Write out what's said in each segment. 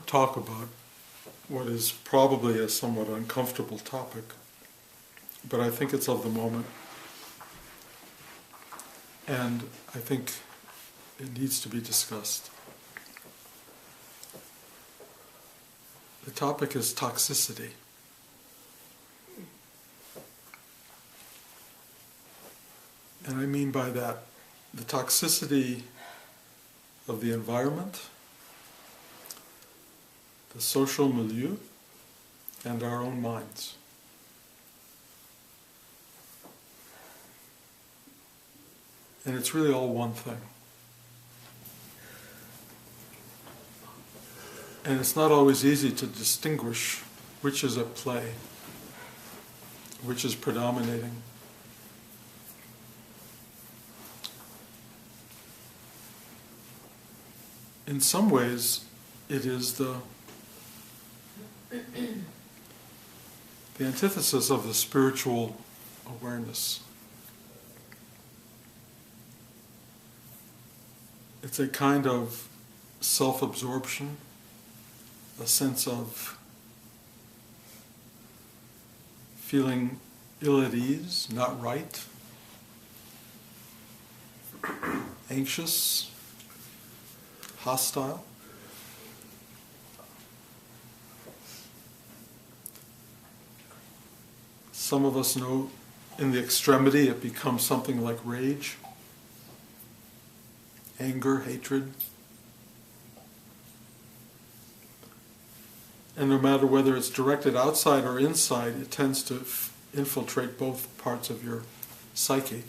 talk about what is probably a somewhat uncomfortable topic, but I think it's of the moment, and I think it needs to be discussed. The topic is toxicity. And I mean by that the toxicity of the environment, the social milieu, and our own minds. And it's really all one thing. And it's not always easy to distinguish which is at play, which is predominating. In some ways, it is the antithesis of the spiritual awareness. It's a kind of self-absorption, a sense of feeling ill at ease, not right, anxious, hostile. Some of us know in the extremity it becomes something like rage, anger, hatred. And no matter whether it's directed outside or inside, it tends to infiltrate both parts of your psyche.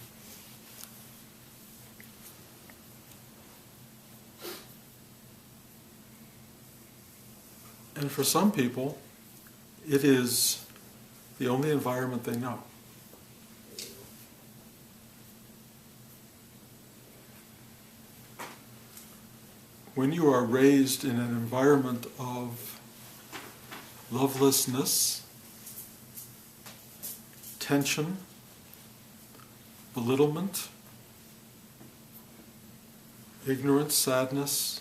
And for some people, it is the only environment they know. When you are raised in an environment of lovelessness, tension, belittlement, ignorance, sadness,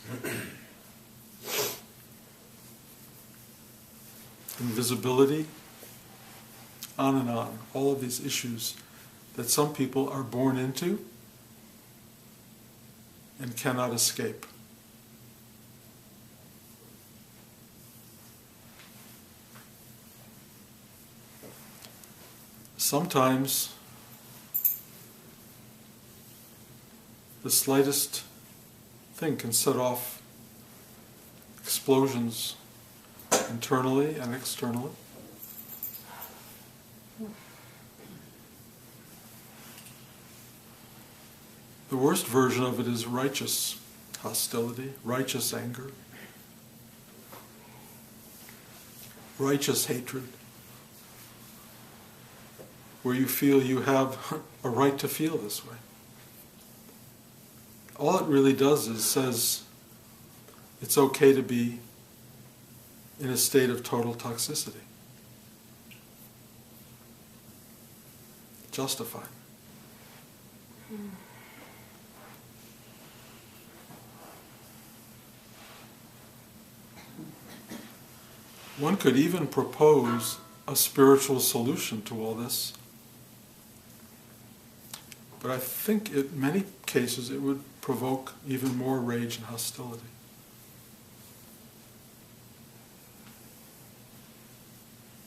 invisibility, on and on. All of these issues that some people are born into and cannot escape. Sometimes the slightest thing can set off explosions internally and externally. The worst version of it is righteous hostility, righteous anger, righteous hatred, where you feel you have a right to feel this way. All it really does is says it's okay to be in a state of total toxicity. Justified. One could even propose a spiritual solution to all this. But I think in many cases it would provoke even more rage and hostility.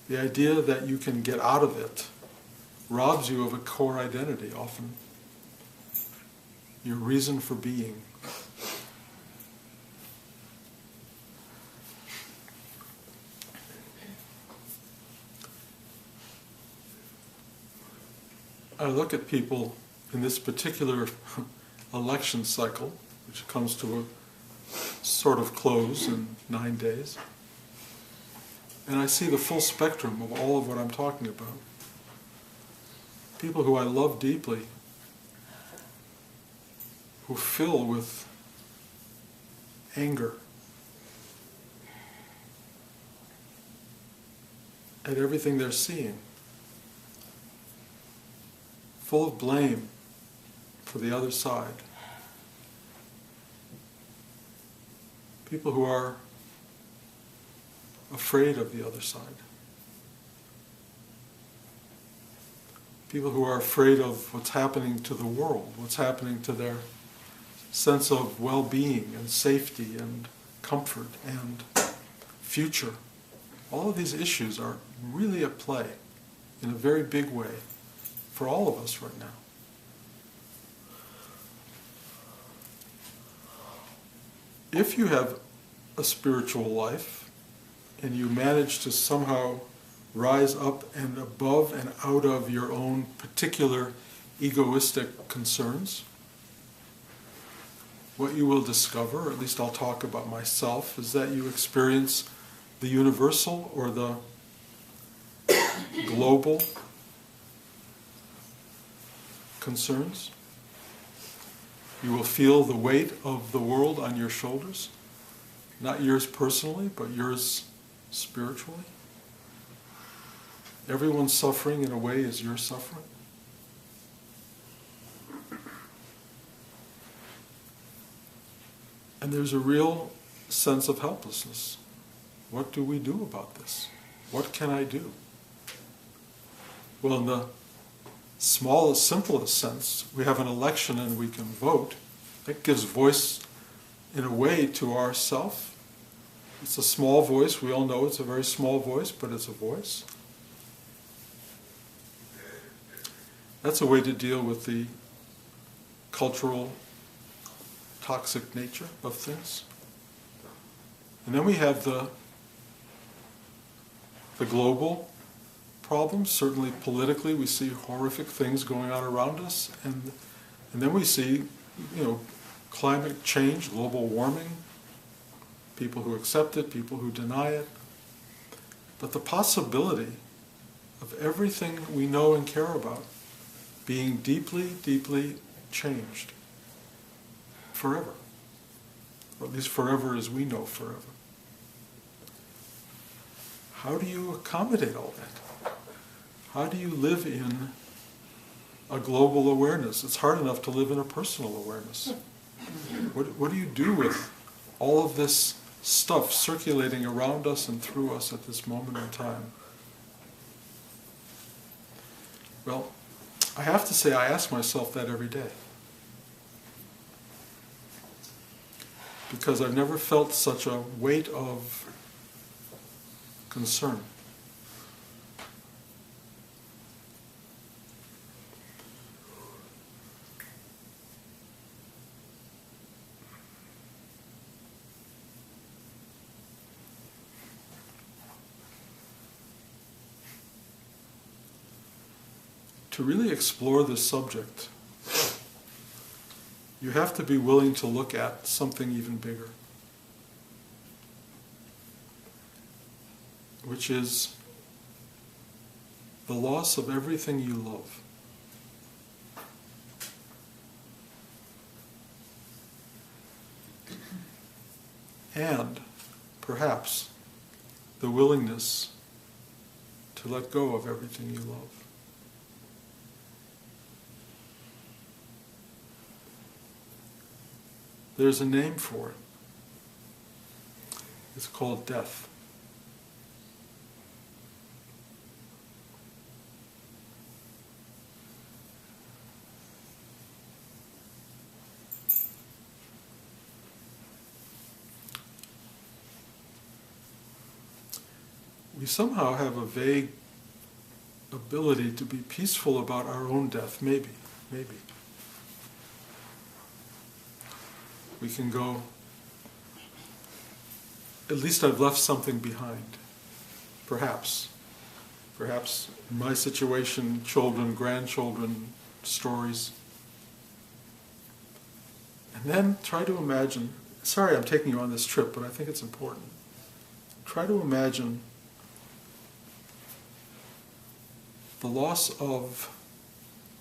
The idea that you can get out of it robs you of a core identity often, your reason for being. I look at people in this particular election cycle, which comes to a sort of close in 9 days, and I see the full spectrum of all of what I'm talking about. People who I love deeply, who fill with anger at everything they're seeing, full of blame for the other side. People who are afraid of the other side. People who are afraid of what's happening to the world, what's happening to their sense of well-being and safety and comfort and future. All of these issues are really at play in a very big way for all of us right now. If you have a spiritual life and you manage to somehow rise up and above and out of your own particular egoistic concerns, what you will discover, or at least I'll talk about myself, is that you experience the universal or the global concerns. You will feel the weight of the world on your shoulders, not yours personally, but yours spiritually. Everyone's suffering in a way is your suffering. And there's a real sense of helplessness. What do we do about this? What can I do? Well, in the smallest, simplest sense, we have an election and we can vote. That gives voice, in a way, to ourself. It's a small voice. We all know it's a very small voice, but it's a voice. That's a way to deal with the cultural, toxic nature of things. And then we have the global problems. Certainly politically, we see horrific things going on around us, and then we see, climate change, global warming, people who accept it, people who deny it. But the possibility of everything we know and care about being deeply, deeply changed forever, or at least forever as we know forever. How do you accommodate all that? How do you live in a global awareness? It's hard enough to live in a personal awareness. What do you do with all of this stuff circulating around us and through us at this moment in time? Well, I have to say I ask myself that every day. Because I've never felt such a weight of concern. To really explore this subject, you have to be willing to look at something even bigger, which is the loss of everything you love. And perhaps the willingness to let go of everything you love. There's a name for it. It's called death. We somehow have a vague ability to be peaceful about our own death, maybe. We can go, at least I've left something behind. Perhaps in my situation, children, grandchildren, stories. And then try to imagine, sorry I'm taking you on this trip, but I think it's important. Try to imagine the loss of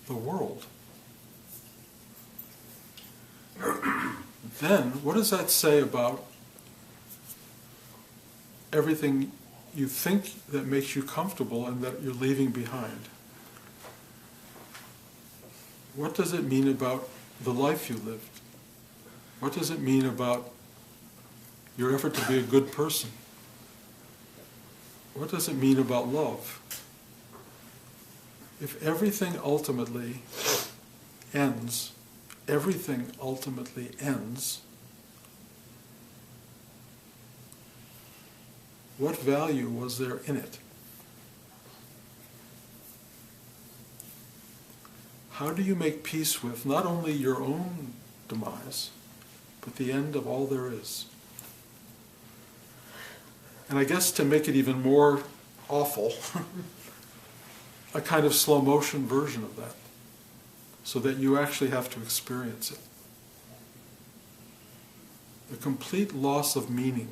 the world. Then, what does that say about everything you think that makes you comfortable and that you're leaving behind? What does it mean about the life you lived? What does it mean about your effort to be a good person? what does it mean about love? If everything ultimately ends, what value was there in it? How do you make peace with not only your own demise, but the end of all there is? And I guess to make it even more awful, a kind of slow motion version of that, so that you actually have to experience it. The complete loss of meaning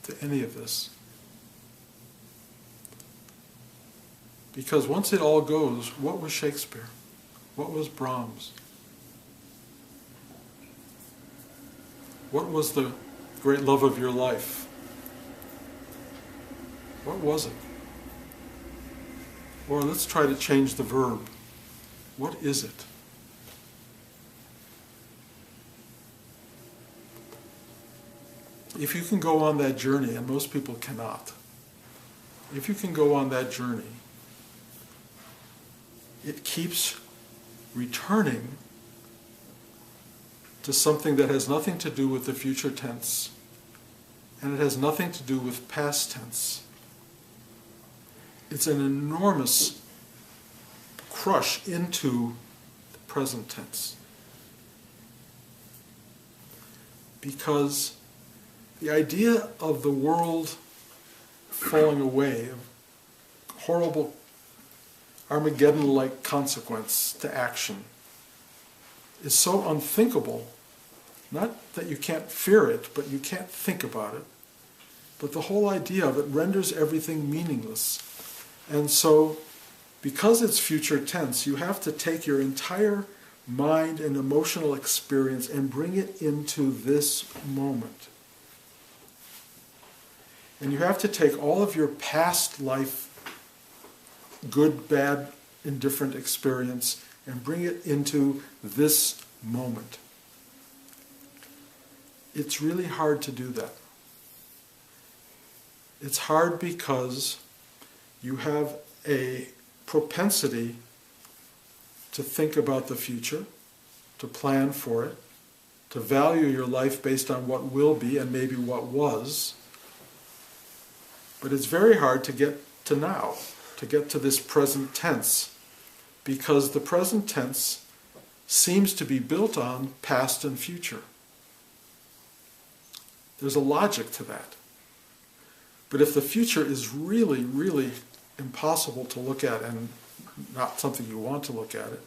to any of this. Because once it all goes, what was Shakespeare? What was Brahms? What was the great love of your life? What was it? Or let's try to change the verb. What is it? If you can go on that journey, and most people cannot, if you can go on that journey, it keeps returning to something that has nothing to do with the future tense, and it has nothing to do with past tense. It's an enormous crush into the present tense. Because the idea of the world falling away, of horrible Armageddon-like consequence to action, is so unthinkable. Not that you can't fear it, but you can't think about it. But the whole idea of it renders everything meaningless. And so, because it's future tense, you have to take your entire mind and emotional experience and bring it into this moment. And you have to take all of your past life, good, bad, indifferent experience, and bring it into this moment. It's really hard to do that. It's hard because you have a propensity to think about the future, to plan for it, to value your life based on what will be and maybe what was. But it's very hard to get to now, to get to this present tense, because the present tense seems to be built on past and future. There's a logic to that. But if the future is really, really impossible to look at and not something you want to look at it,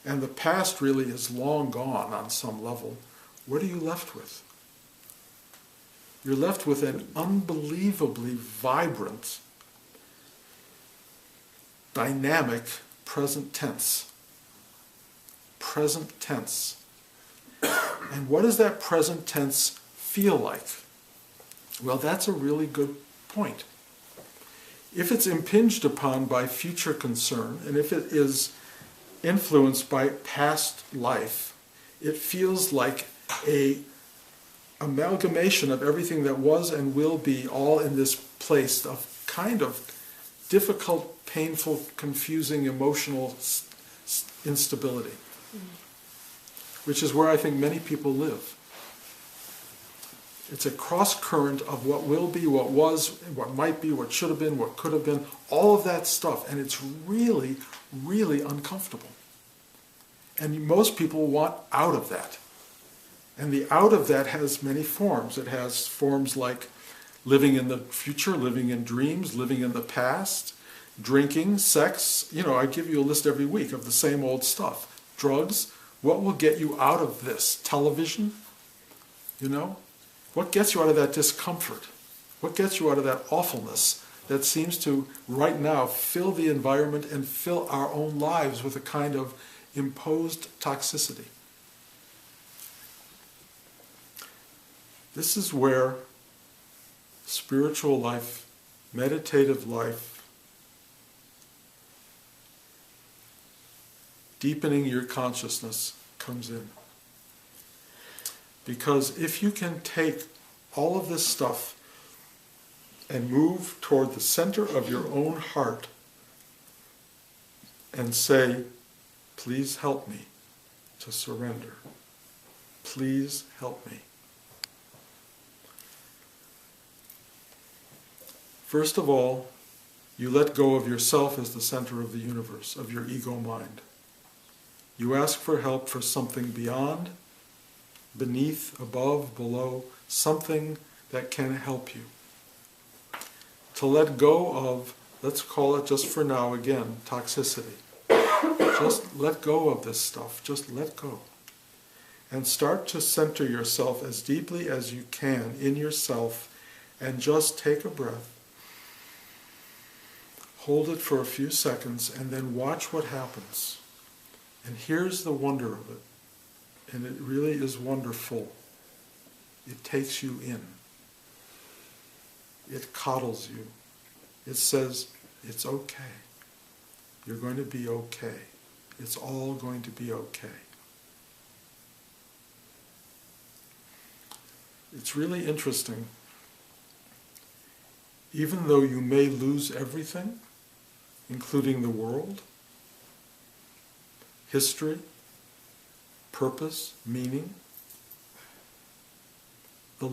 and the past really is long gone on some level, what are you left with? You're left with an unbelievably vibrant, dynamic present tense. Present tense. And what does that present tense feel like? Well, that's a really good point. If it's impinged upon by future concern, and if it is influenced by past life, it feels like a amalgamation of everything that was and will be, all in this place of kind of difficult, painful, confusing, emotional instability, which is where I think many people live. It's a cross-current of what will be, what was, what might be, what should have been, what could have been, all of that stuff, and it's really, really uncomfortable. And most people want out of that. And the out of that has many forms. It has forms like living in the future, living in dreams, living in the past, drinking, sex. You know, I give you a list every week of the same old stuff. Drugs. What will get you out of this? Television. You know? What gets you out of that discomfort? What gets you out of that awfulness that seems to, right now, fill the environment and fill our own lives with a kind of imposed toxicity? This is where spiritual life, meditative life, deepening your consciousness comes in. Because if you can take all of this stuff and move toward the center of your own heart and say, please help me to surrender. Please help me. First of all, you let go of yourself as the center of the universe, of your ego mind. You ask for help for something beyond, beneath, above, below, something that can help you. To let go of, let's call it just for now again, toxicity. Just let go of this stuff. Just let go. And start to center yourself as deeply as you can in yourself and just take a breath. Hold it for a few seconds and then watch what happens. And here's the wonder of it. And it really is wonderful. It takes you in. It coddles you. It says, it's okay. You're going to be okay. It's all going to be okay. It's really interesting. Even though you may lose everything, including the world, history, purpose, meaning, the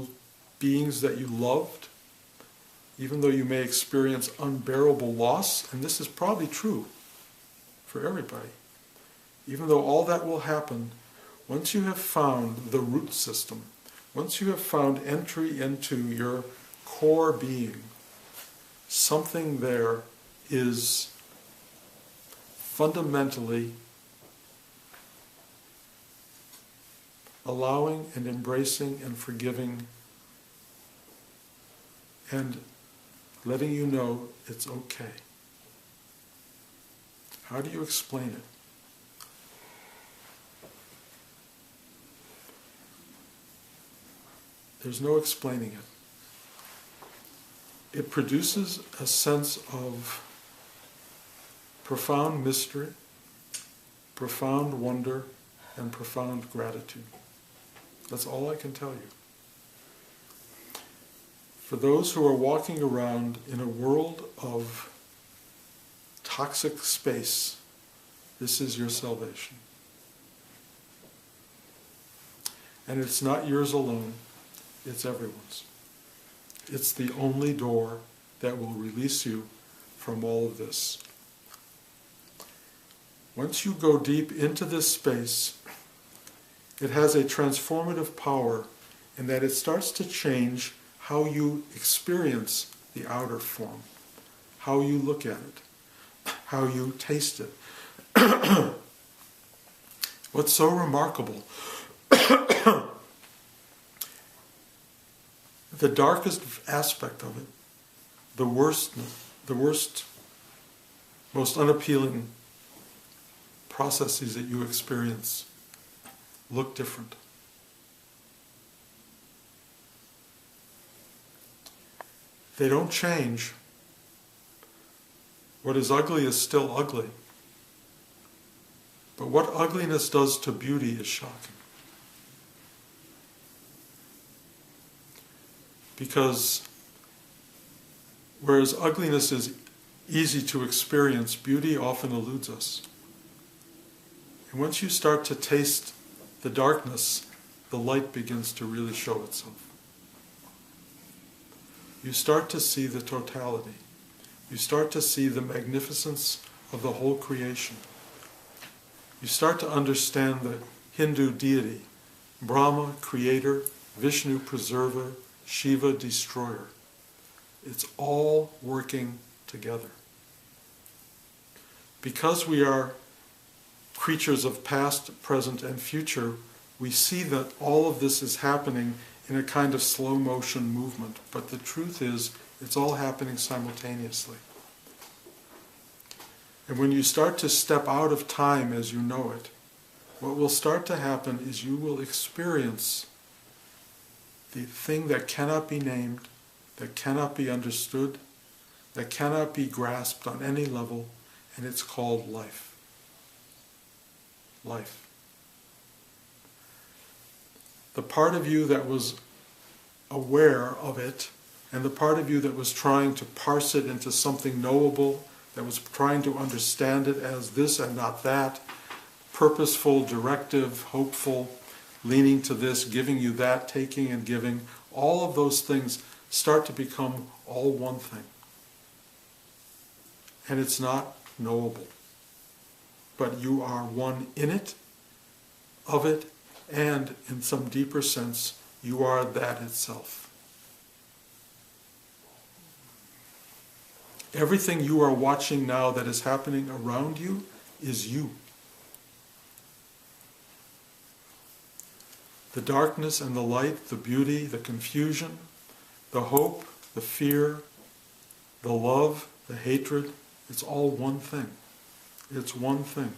beings that you loved, even though you may experience unbearable loss, and this is probably true for everybody, even though all that will happen, once you have found the root system, once you have found entry into your core being, something there is fundamentally allowing and embracing and forgiving and letting you know it's okay. How do you explain it? There's no explaining it. It produces a sense of profound mystery, profound wonder, and profound gratitude. That's all I can tell you. For those who are walking around in a world of toxic space, this is your salvation. And it's not yours alone, it's everyone's. It's the only door that will release you from all of this. Once you go deep into this space, it has a transformative power in that it starts to change how you experience the outer form, how you look at it, how you taste it. What's so remarkable, the darkest aspect of it, the worst, most unappealing processes that you experience look different. They don't change. What is ugly is still ugly. But what ugliness does to beauty is shocking. Because whereas ugliness is easy to experience, beauty often eludes us. And once you start to taste the darkness, the light begins to really show itself. You start to see the totality. You start to see the magnificence of the whole creation. You start to understand the Hindu deity, Brahma, creator, Vishnu, preserver, Shiva, destroyer. It's all working together. Because we are creatures of past, present, and future, we see that all of this is happening in a kind of slow motion movement. But the truth is, it's all happening simultaneously. And when you start to step out of time as you know it, what will start to happen is you will experience the thing that cannot be named, that cannot be understood, that cannot be grasped on any level, and it's called life. Life. The part of you that was aware of it and the part of you that was trying to parse it into something knowable, that was trying to understand it as this and not that, purposeful, directive, hopeful, leaning to this, giving you that, taking and giving, all of those things start to become all one thing. And it's not knowable. But you are one in it, of it, and in some deeper sense, you are that itself. Everything you are watching now that is happening around you is you. The darkness and the light, the beauty, the confusion, the hope, the fear, the love, the hatred, it's all one thing. It's one thing.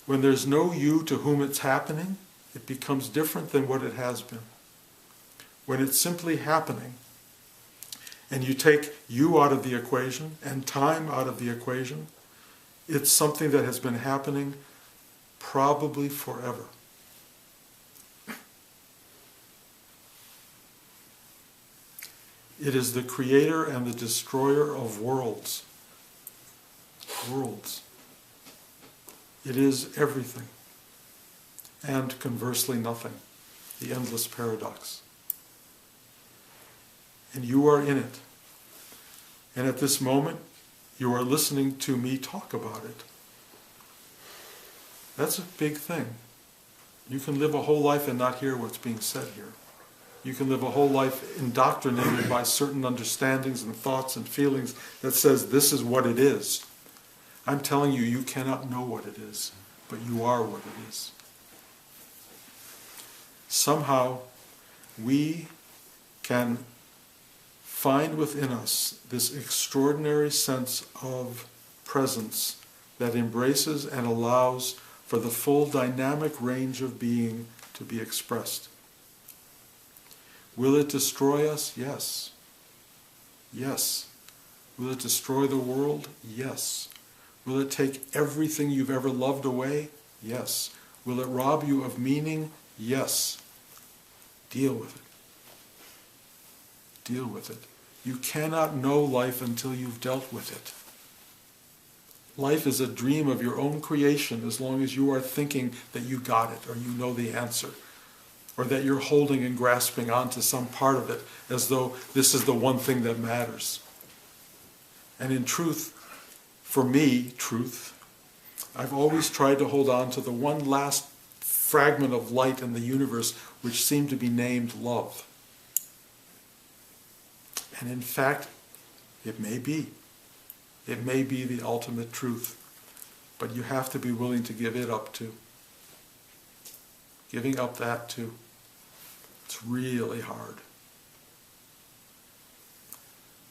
When there's no you to whom it's happening, it becomes different than what it has been. When it's simply happening, and you take you out of the equation and time out of the equation, it's something that has been happening probably forever. It is the creator and the destroyer of worlds. Worlds. It is everything. And conversely nothing. The endless paradox. And you are in it. And at this moment, you are listening to me talk about it. That's a big thing. You can live a whole life and not hear what's being said here. You can live a whole life indoctrinated by certain understandings and thoughts and feelings that says this is what it is. I'm telling you, you cannot know what it is, but you are what it is. Somehow, we can find within us this extraordinary sense of presence that embraces and allows for the full dynamic range of being to be expressed. Will it destroy us? Yes. Yes. Will it destroy the world? Yes. Will it take everything you've ever loved away? Yes. Will it rob you of meaning? Yes. Deal with it. Deal with it. You cannot know life until you've dealt with it. Life is a dream of your own creation as long as you are thinking that you got it or you know the answer, or that you're holding and grasping onto some part of it as though this is the one thing that matters. And in truth, for me, truth, I've always tried to hold on to the one last fragment of light in the universe which seemed to be named love. And in fact, it may be. It may be the ultimate truth. But you have to be willing to give it up too. Giving up that too. It's really hard.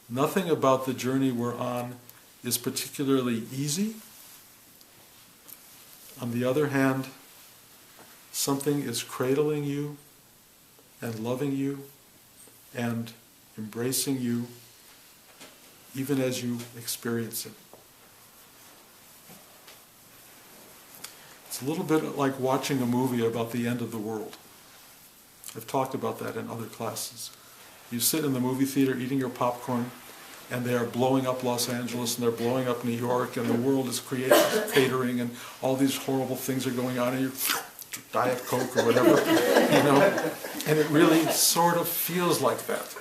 Nothing about the journey we're on is particularly easy. On the other hand, something is cradling you and loving you and embracing you even as you experience it. It's a little bit like watching a movie about the end of the world. I've talked about that in other classes. You sit in the movie theater eating your popcorn, and they are blowing up Los Angeles, and they're blowing up New York, and the world is cratering, and all these horrible things are going on, and you're Diet Coke or whatever, you know, and it really sort of feels like that.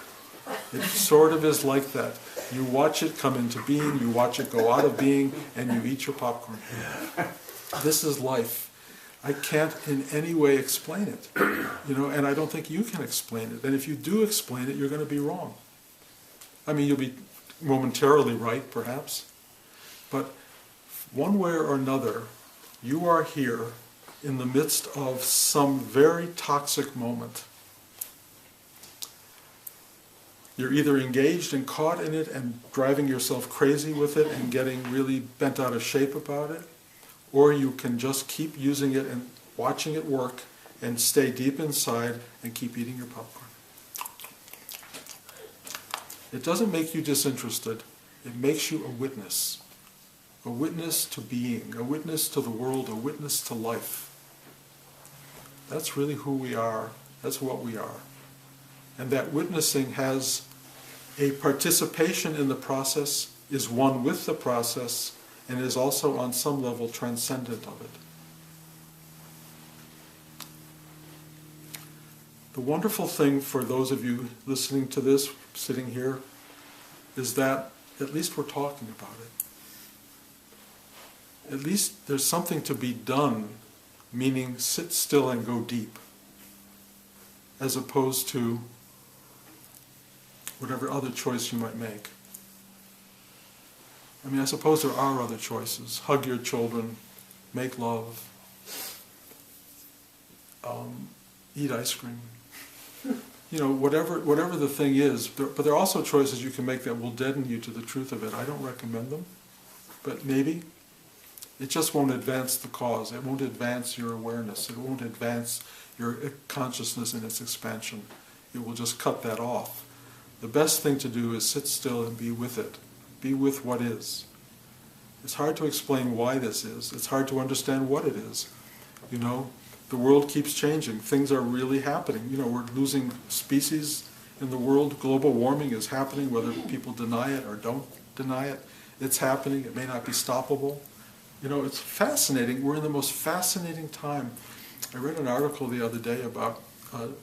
It sort of is like that. You watch it come into being, you watch it go out of being, and you eat your popcorn. This is life. I can't in any way explain it, you know, and I don't think you can explain it. And if you do explain it, you're going to be wrong. I mean, you'll be momentarily right, perhaps, but one way or another, you are here in the midst of some very toxic moment. You're either engaged and caught in it and driving yourself crazy with it and getting really bent out of shape about it, or you can just keep using it and watching it work and stay deep inside and keep eating your popcorn. It doesn't make you disinterested. It makes you a witness to being, a witness to the world, a witness to life. That's really who we are. That's what we are. And that witnessing has a participation in the process, is one with the process, and is also on some level transcendent of it. The wonderful thing for those of you listening to this, sitting here, is that at least we're talking about it. At least there's something to be done, meaning sit still and go deep, as opposed to whatever other choice you might make. I mean, I suppose there are other choices. Hug your children, make love, eat ice cream. You know, whatever the thing is, but there are also choices you can make that will deaden you to the truth of it. I don't recommend them, but maybe. It just won't advance the cause. It won't advance your awareness. It won't advance your consciousness in its expansion. It will just cut that off. The best thing to do is sit still and be with it. Be with what is. It's hard to explain why this is. It's hard to understand what it is. You know, the world keeps changing. Things are really happening. You know, we're losing species in the world. Global warming is happening, whether people deny it or don't deny it. It's happening. It may not be stoppable. You know, it's fascinating. We're in the most fascinating time. I read an article the other day about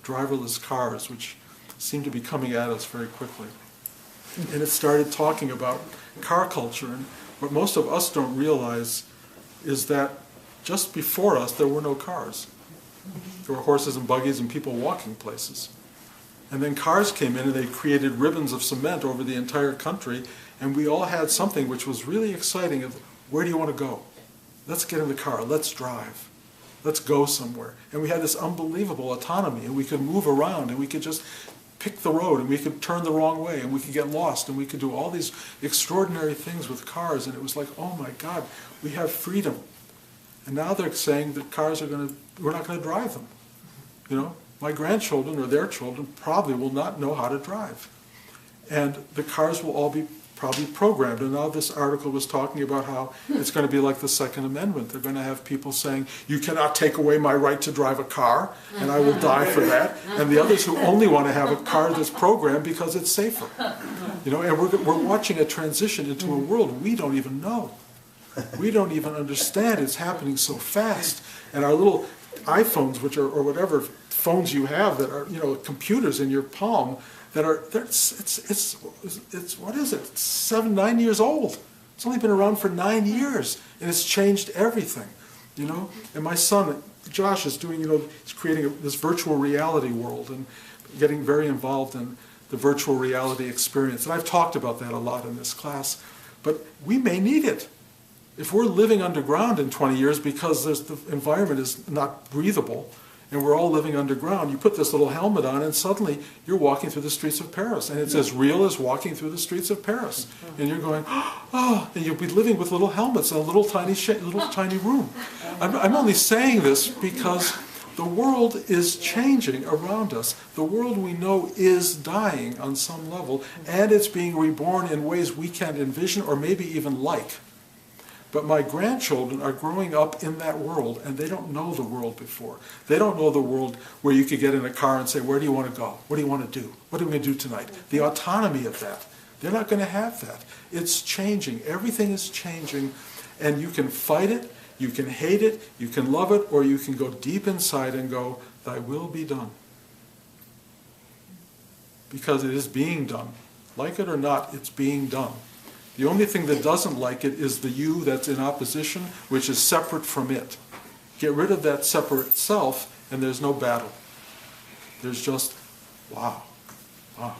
driverless cars, which seem to be coming at us very quickly. And it started talking about car culture. And what most of us don't realize is that just before us, there were no cars. There were horses and buggies and people walking places. And then cars came in and they created ribbons of cement over the entire country. And we all had something which was really exciting of, where do you want to go? Let's get in the car, let's drive. Let's go somewhere. And we had this unbelievable autonomy, and we could move around, and we could just pick the road, and we could turn the wrong way, and we could get lost, and we could do all these extraordinary things with cars, and it was like, oh my God, we have freedom. And now they're saying that cars are we're not going to drive them. You know, my grandchildren or their children probably will not know how to drive. And the cars will all be probably programmed. And now this article was talking about how it's going to be like the Second Amendment. They're going to have people saying, you cannot take away my right to drive a car, and I will die for that. And the others who only want to have a car that's programmed because it's safer. You know, and we're watching a transition into a world we don't even know. We don't even understand. It's happening so fast. And our little iPhones, which are, or whatever phones you have that are, you know, computers in your palm, that are, it's what is it? It's 7, 9 years old. It's only been around for 9 years, and it's changed everything, you know. And my son, Josh, is doing, you know, he's creating this virtual reality world and getting very involved in the virtual reality experience. And I've talked about that a lot in this class. But we may need it. If we're living underground in 20 years because the environment is not breathable, and we're all living underground, you put this little helmet on and suddenly you're walking through the streets of Paris. And it's as real as walking through the streets of Paris. And you're going, oh, and you'll be living with little helmets in a little tiny room. I'm only saying this because the world is changing around us. The world we know is dying on some level, and it's being reborn in ways we can't envision or maybe even like. But my grandchildren are growing up in that world, and they don't know the world before. They don't know the world where you could get in a car and say, where do you want to go? What do you want to do? What are we going to do tonight? The autonomy of that. They're not going to have that. It's changing. Everything is changing, and you can fight it, you can hate it, you can love it, or you can go deep inside and go, thy will be done. Because it is being done. Like it or not, it's being done. The only thing that doesn't like it is the you that's in opposition, which is separate from it. Get rid of that separate self, and there's no battle. There's just, wow, wow.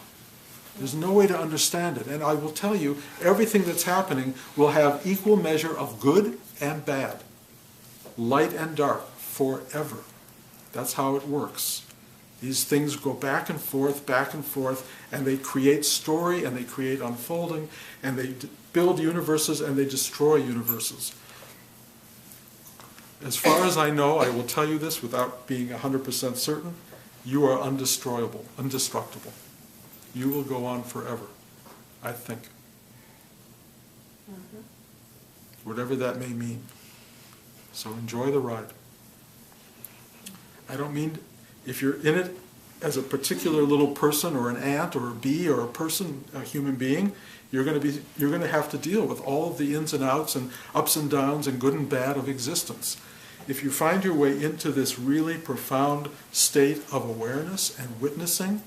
There's no way to understand it. And I will tell you, everything that's happening will have equal measure of good and bad, light and dark, forever. That's how it works. These things go back and forth, and they create story, and they create unfolding, and they build universes, and they destroy universes. As far as I know, I will tell you this without being 100% certain, you are undestroyable, indestructible. You will go on forever, I think. Whatever that may mean. So enjoy the ride. I don't mean... If you're in it, as a particular little person or an ant or a bee or a person, a human being, you're going to have to deal with all of the ins and outs and ups and downs and good and bad of existence. If you find your way into this really profound state of awareness and witnessing,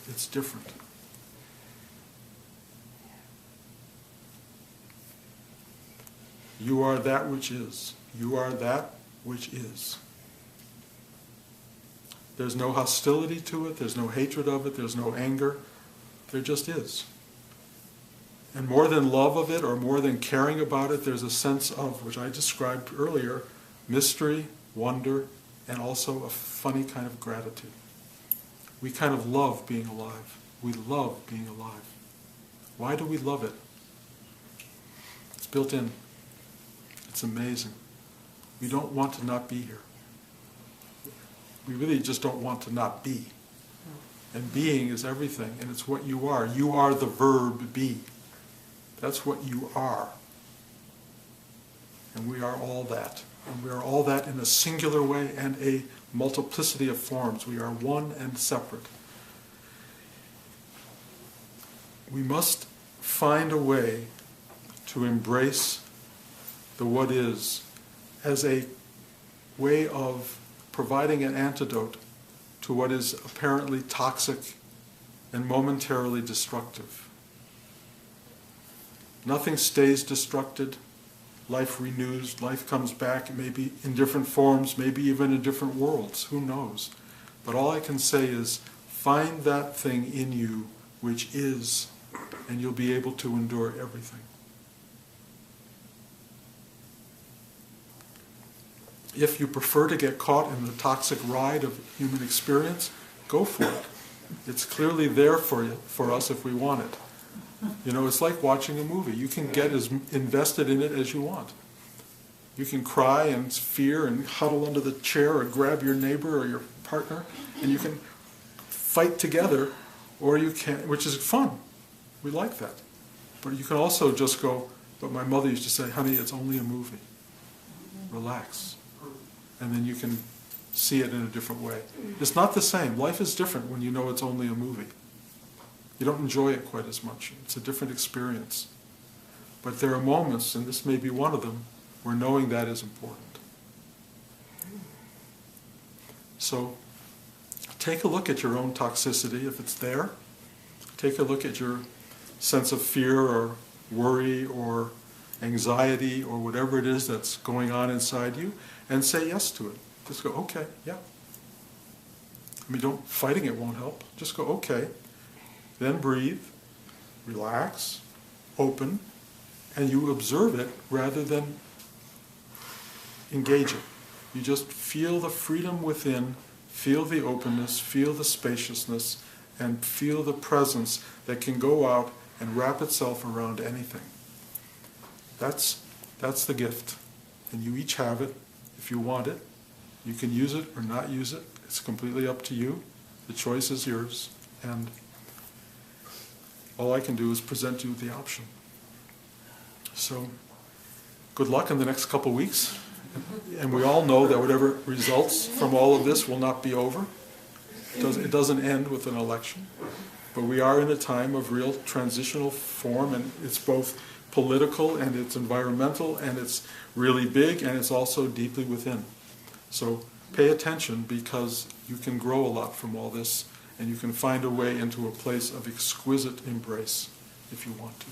it's different. You are that which is. You are that which is. There's no hostility to it, there's no hatred of it, there's no anger. There just is. And more than love of it or more than caring about it, there's a sense of, which I described earlier, mystery, wonder, and also a funny kind of gratitude. We kind of love being alive. We love being alive. Why do we love it? It's built in. It's amazing. We don't want to not be here. We really just don't want to not be. And being is everything, and it's what you are. You are the verb be. That's what you are. And we are all that. And we are all that in a singular way and a multiplicity of forms. We are one and separate. We must find a way to embrace the what is as a way of providing an antidote to what is apparently toxic and momentarily destructive. Nothing stays destructed. Life renews, life comes back, maybe in different forms, maybe even in different worlds, who knows. But all I can say is, find that thing in you which is, and you'll be able to endure everything. If you prefer to get caught in the toxic ride of human experience, go for it. It's clearly there for us if we want it. You know, it's like watching a movie. You can get as invested in it as you want. You can cry and fear and huddle under the chair or grab your neighbor or your partner, and you can fight together, or you can, which is fun. We like that. But you can also just go, but my mother used to say, honey, it's only a movie. Relax. And then you can see it in a different way. It's not the same. Life is different when you know it's only a movie. You don't enjoy it quite as much. It's a different experience. But there are moments, and this may be one of them, where knowing that is important. So take a look at your own toxicity, if it's there. Take a look at your sense of fear or worry or anxiety or whatever it is that's going on inside you, and say yes to it. Just go, okay, yeah. I mean, fighting it won't help. Just go, okay. Then breathe, relax, open, and you observe it rather than engage it. You just feel the freedom within, feel the openness, feel the spaciousness, and feel the presence that can go out and wrap itself around anything. That's the gift. And you each have it. If you want it, you can use it or not use it. It's completely up to you. The choice is yours. And all I can do is present you with the option. So, good luck in the next couple of weeks. And we all know that whatever results from all of this will not be over. It doesn't end with an election. But we are in a time of real transitional form, and it's both political and it's environmental and it's really big and it's also deeply within. So pay attention, because you can grow a lot from all this, and you can find a way into a place of exquisite embrace if you want to.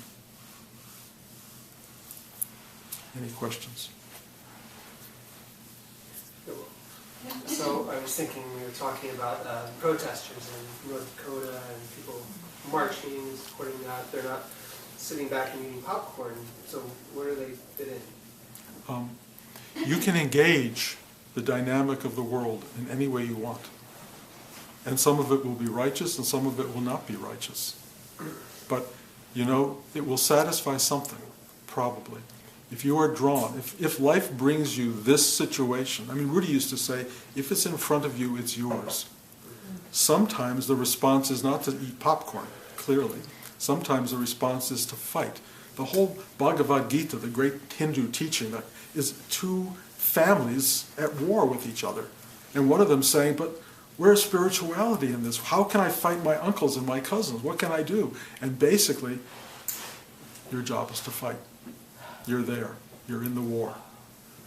Any questions? So I was thinking, we were talking about protesters in North Dakota and people marching and supporting that. They're not sitting back and eating popcorn. So where do they fit in? You can engage the dynamic of the world in any way you want. And some of it will be righteous and some of it will not be righteous. But, you know, it will satisfy something, probably. If you are drawn, if life brings you this situation, I mean, Rudy used to say, if it's in front of you, it's yours. Sometimes the response is not to eat popcorn, clearly. Sometimes the response is to fight. The whole Bhagavad Gita, the great Hindu teaching, that is two families at war with each other. And one of them saying, but Where's spirituality in this? How can I fight my uncles and my cousins? What can I do? And basically, your job is to fight. You're there. You're in the war.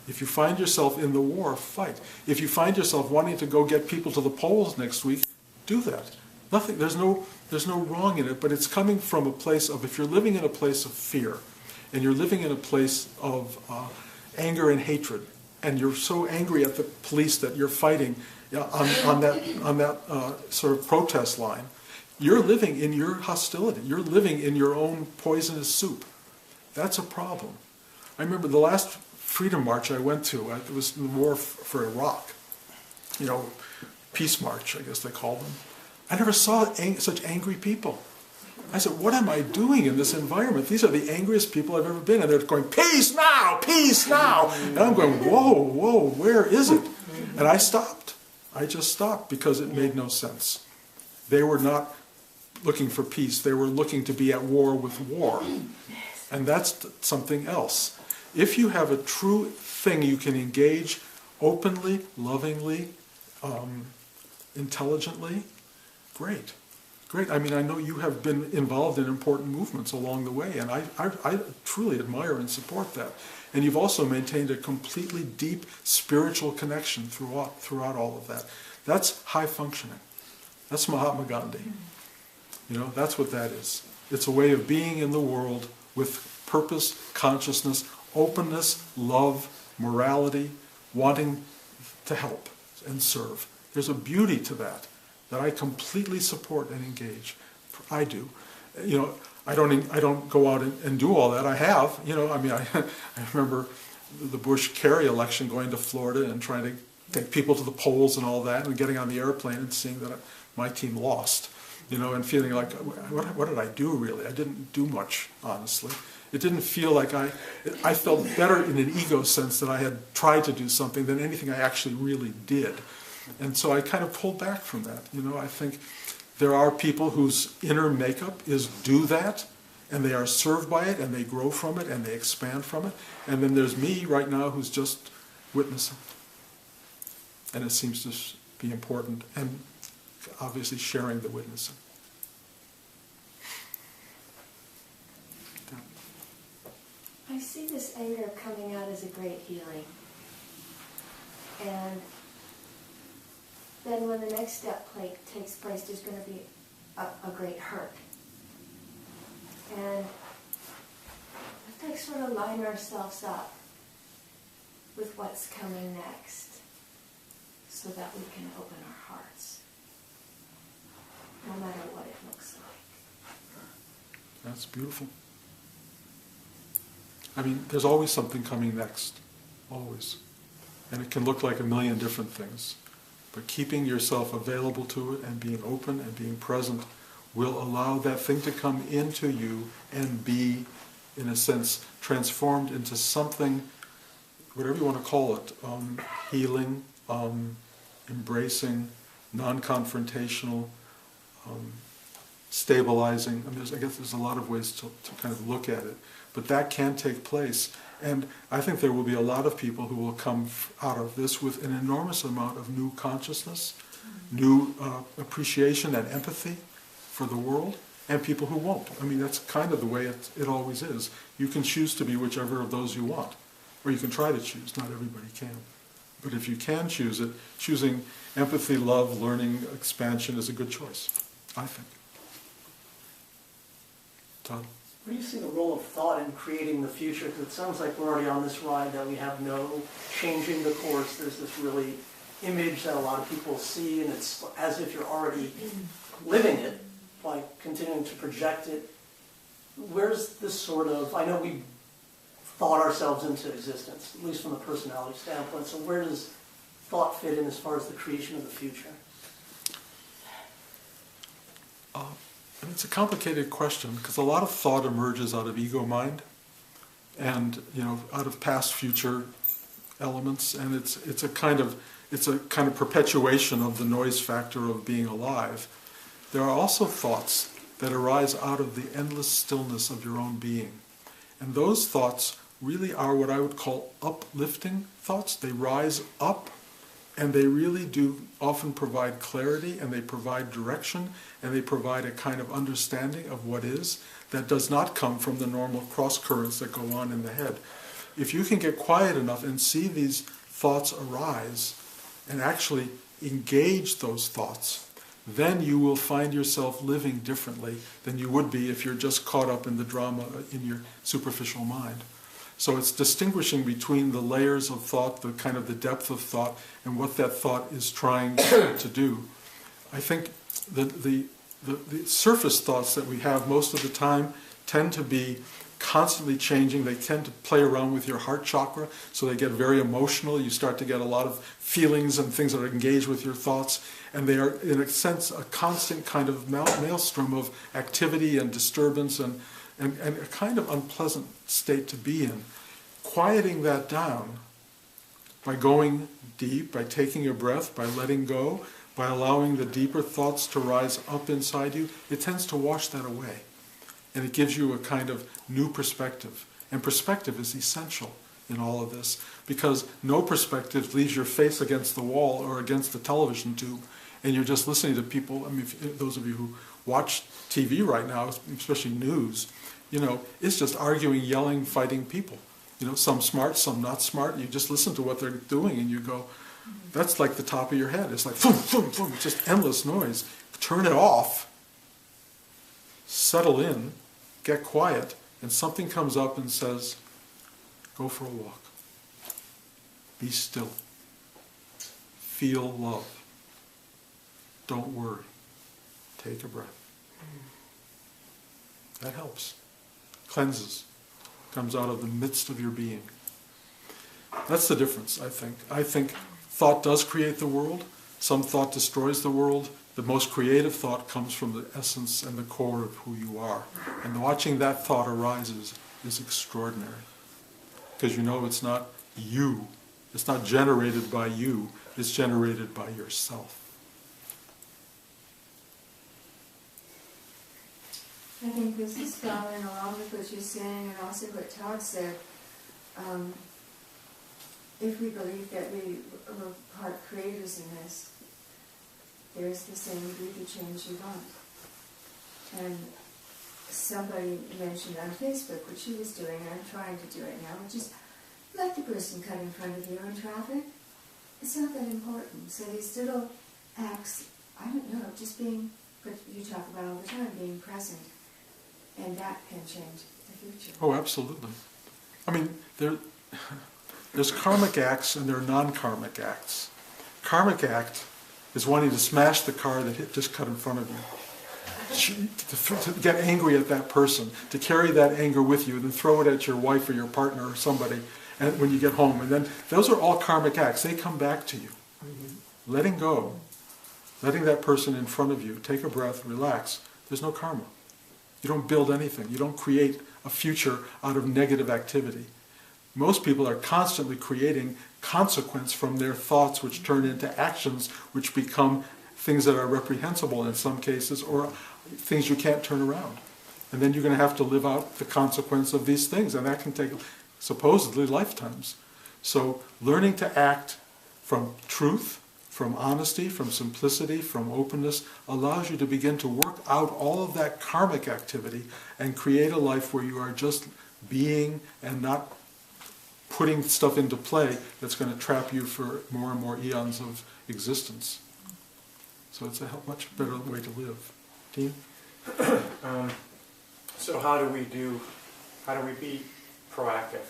If you find yourself in the war, fight. If you find yourself wanting to go get people to the polls next week, do that. Nothing. There's no wrong in it, but it's coming from a place of, if you're living in a place of fear, and you're living in a place of anger and hatred, and you're so angry at the police that you're fighting on that sort of protest line, you're living in your hostility. You're living in your own poisonous soup. That's a problem. I remember the last Freedom March I went to, it was the war for Iraq, Peace March, I guess they call them. I never saw such angry people. I said, what am I doing in this environment? These are the angriest people I've ever been. And they're going, peace now, peace now. And I'm going, whoa, where is it? And I stopped. I just stopped because it made no sense. They were not looking for peace. They were looking to be at war with war. And that's something else. If you have a true thing you can engage openly, lovingly, intelligently, great. Great. I mean, I know you have been involved in important movements along the way, and I truly admire and support that. And you've also maintained a completely deep spiritual connection throughout all of that. That's high functioning. That's Mahatma Gandhi. That's what that is. It's a way of being in the world with purpose, consciousness, openness, love, morality, wanting to help and serve. There's a beauty to that I completely support and engage. I do. I don't go out and do all that. I have. I remember the Bush-Kerry election, going to Florida and trying to take people to the polls and all that, and getting on the airplane and seeing that my team lost, and feeling like, what did I do really? I didn't do much, honestly. It didn't feel like I felt better in an ego sense that I had tried to do something than anything I actually really did. And so I kind of pulled back from that. I think there are people whose inner makeup is do that, and they are served by it, and they grow from it, and they expand from it. And then there's me right now who's just witnessing. And it seems to be important, and obviously sharing the witnessing. I see this anger coming out as a great healing. And then when the next step takes place, there's going to be a great hurt. And we have to sort of line ourselves up with what's coming next so that we can open our hearts, no matter what it looks like. That's beautiful. I mean, there's always something coming next. Always. And it can look like a million different things. But keeping yourself available to it and being open and being present will allow that thing to come into you and be, in a sense, transformed into something, whatever you want to call it, healing, embracing, non-confrontational, stabilizing. I mean, I guess there's a lot of ways to kind of look at it. But that can take place. And I think there will be a lot of people who will come out of this with an enormous amount of new consciousness, new appreciation and empathy for the world, and people who won't. I mean, that's kind of the way it always is. You can choose to be whichever of those you want, or you can try to choose. Not everybody can. But if you can choose it, choosing empathy, love, learning, expansion is a good choice, I think. Todd? Where do you see the role of thought in creating the future? Because it sounds like we're already on this ride, that we have no changing the course. There's this really image that a lot of people see, and it's as if you're already living it by continuing to project it. Where's this sort of, I know we thought ourselves into existence, at least from a personality standpoint, so where does thought fit in as far as the creation of the future? It's a complicated question because a lot of thought emerges out of ego mind, and out of past future elements, and it's a kind of perpetuation of the noise factor of being alive. There are also thoughts that arise out of the endless stillness of your own being, and those thoughts really are what I would call uplifting thoughts. They rise up And they really do often provide clarity, and they provide direction, and they provide a kind of understanding of what is that does not come from the normal cross currents that go on in the head. If you can get quiet enough and see these thoughts arise and actually engage those thoughts, then you will find yourself living differently than you would be if you're just caught up in the drama in your superficial mind. So it's distinguishing between the layers of thought, the kind of the depth of thought, and what that thought is trying to do. I think the surface thoughts that we have most of the time tend to be constantly changing. They tend to play around with your heart chakra, so they get very emotional. You start to get a lot of feelings and things that are engaged with your thoughts, and they are, in a sense, a constant kind of maelstrom of activity and disturbance and a kind of unpleasant state to be in. Quieting that down by going deep, by taking a breath, by letting go, by allowing the deeper thoughts to rise up inside you, it tends to wash that away. And it gives you a kind of new perspective. And perspective is essential in all of this, because no perspective leaves your face against the wall or against the television tube, and you're just listening to people. I mean, those of you who watch TV right now, especially news, it's just arguing, yelling, fighting people. Some smart, some not smart. You just listen to what they're doing and you go, that's like the top of your head. It's like, boom, boom, boom, just endless noise. Turn it off, settle in, get quiet, and something comes up and says, go for a walk. Be still. Feel love. Don't worry. Take a breath. That helps. Cleanses. Comes out of the midst of your being. That's the difference, I think. I think thought does create the world. Some thought destroys the world. The most creative thought comes from the essence and the core of who you are. And watching that thought arise is extraordinary. Because it's not you. It's not generated by you. It's generated by yourself. I think this is following along with what you're saying, and also what Todd said. If we believe that we were part creators in this, there's the same do the change you want. And somebody mentioned on Facebook what she was doing, and I'm trying to do it now, which is let the person cut in front of you in traffic. It's not that important. So these little acts, I don't know, just being, what you talk about all the time, being present. And that can change the future. Oh, absolutely. I mean, there's karmic acts and there are non-karmic acts. Karmic act is wanting to smash the car that just cut in front of you. To get angry at that person, to carry that anger with you, and then throw it at your wife or your partner or somebody and when you get home. And then those are all karmic acts. They come back to you. Mm-hmm. Letting go, letting that person in front of you, take a breath, relax. There's no karma. You don't build anything. You don't create a future out of negative activity. Most people are constantly creating consequence from their thoughts, which turn into actions, which become things that are reprehensible in some cases, or things you can't turn around. And then you're going to have to live out the consequence of these things, and that can take supposedly lifetimes. So learning to act from truth, from honesty, from simplicity, from openness, allows you to begin to work out all of that karmic activity and create a life where you are just being and not putting stuff into play that's going to trap you for more and more eons of existence. So it's a much better way to live. Dean? So how do we be proactive?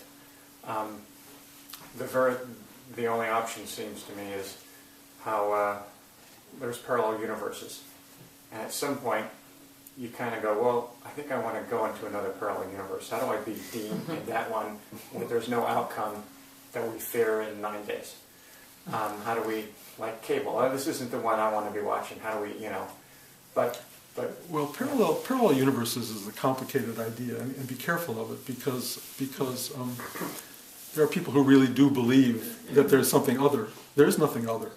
The only option seems to me is how there's parallel universes. And at some point, you kind of go, well, I think I want to go into another parallel universe. How do I be Dean in that one where there's no outcome that we fear in 9 days? How do we, like cable, this isn't the one I want to be watching. How do we, but Well, parallel universes is a complicated idea, and be careful of it because there are people who really do believe that there's something other. There's nothing other.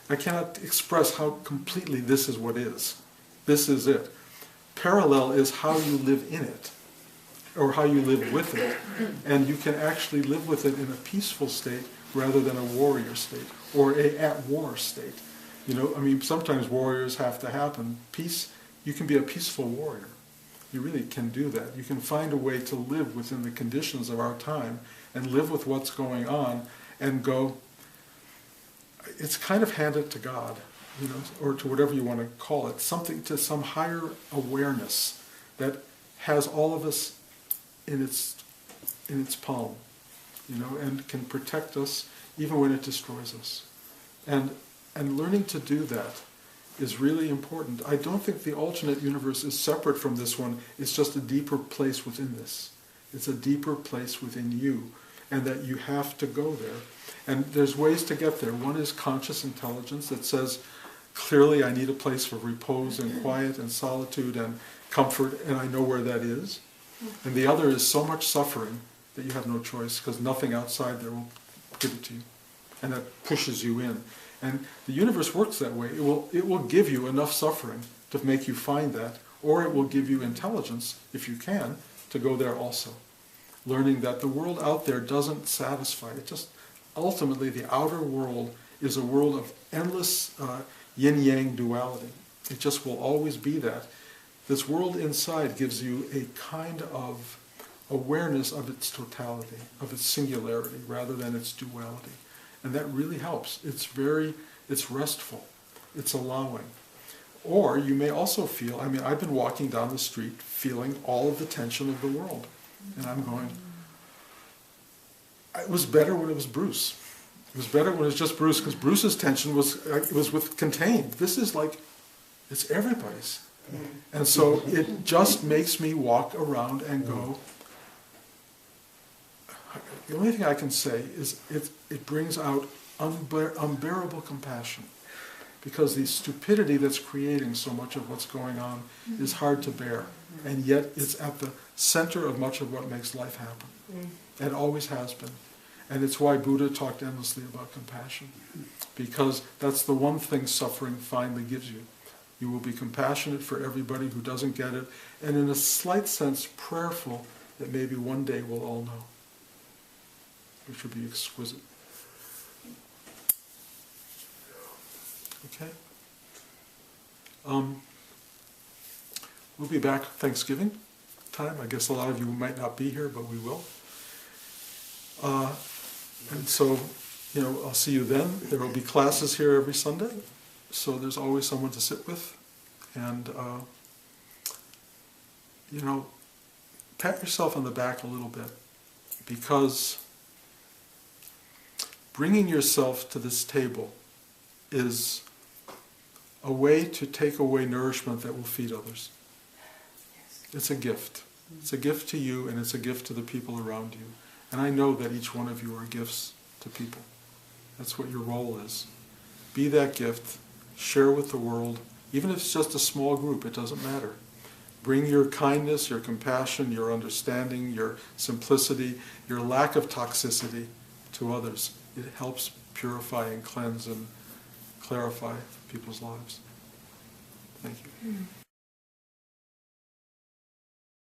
I cannot express how completely this is what is. This is it. Parallel is how you live in it, or how you live with it. And you can actually live with it in a peaceful state rather than a warrior state or a at-war state. You know, I mean, sometimes warriors have to happen. Peace, you can be a peaceful warrior. You really can do that. You can find a way to live within the conditions of our time and live with what's going on and go, it's kind of hand it to God, you know, or to whatever you want to call it, something to some higher awareness that has all of us in its palm, you know, and can protect us even when it destroys us. And learning to do that is really important. I don't think the alternate universe is separate from this one. It's just a deeper place within this. It's a deeper place within you, and that you have to go there. And there's ways to get there. One is conscious intelligence that says, clearly I need a place for repose and quiet and solitude and comfort, and I know where that is. And the other is so much suffering that you have no choice, because nothing outside there will give it to you. And that pushes you in. And the universe works that way. It will give you enough suffering to make you find that, or it will give you intelligence, if you can, to go there also. Learning that the world out there doesn't satisfy. It just, ultimately, the outer world is a world of endless yin-yang duality. It just will always be that. This world inside gives you a kind of awareness of its totality, of its singularity, rather than its duality. And that really helps. It's restful. It's allowing. Or you may also feel, I mean, I've been walking down the street feeling all of the tension of the world. And I'm going, it was better when it was Bruce. It was better when it was just Bruce, because Bruce's tension was with contained. This is like, it's everybody's. And so it just makes me walk around and go, the only thing I can say is it brings out unbearable compassion, because the stupidity that's creating so much of what's going on is hard to bear, and yet it's at the center of much of what makes life happen, and always has been. And it's why Buddha talked endlessly about compassion, because that's the one thing suffering finally gives you. You will be compassionate for everybody who doesn't get it, and in a slight sense prayerful that maybe one day we'll all know, which would be exquisite. Okay? We'll be back Thanksgiving time. I guess a lot of you might not be here, but we will. And so, you know, I'll see you then. There will be classes here every Sunday, so there's always someone to sit with. And, you know, pat yourself on the back a little bit, because bringing yourself to this table is a way to take away nourishment that will feed others. It's a gift. It's a gift to you, and it's a gift to the people around you. And I know that each one of you are gifts to people. That's what your role is. Be that gift. Share with the world. Even if it's just a small group, it doesn't matter. Bring your kindness, your compassion, your understanding, your simplicity, your lack of toxicity to others. It helps purify and cleanse and clarify people's lives. Thank you.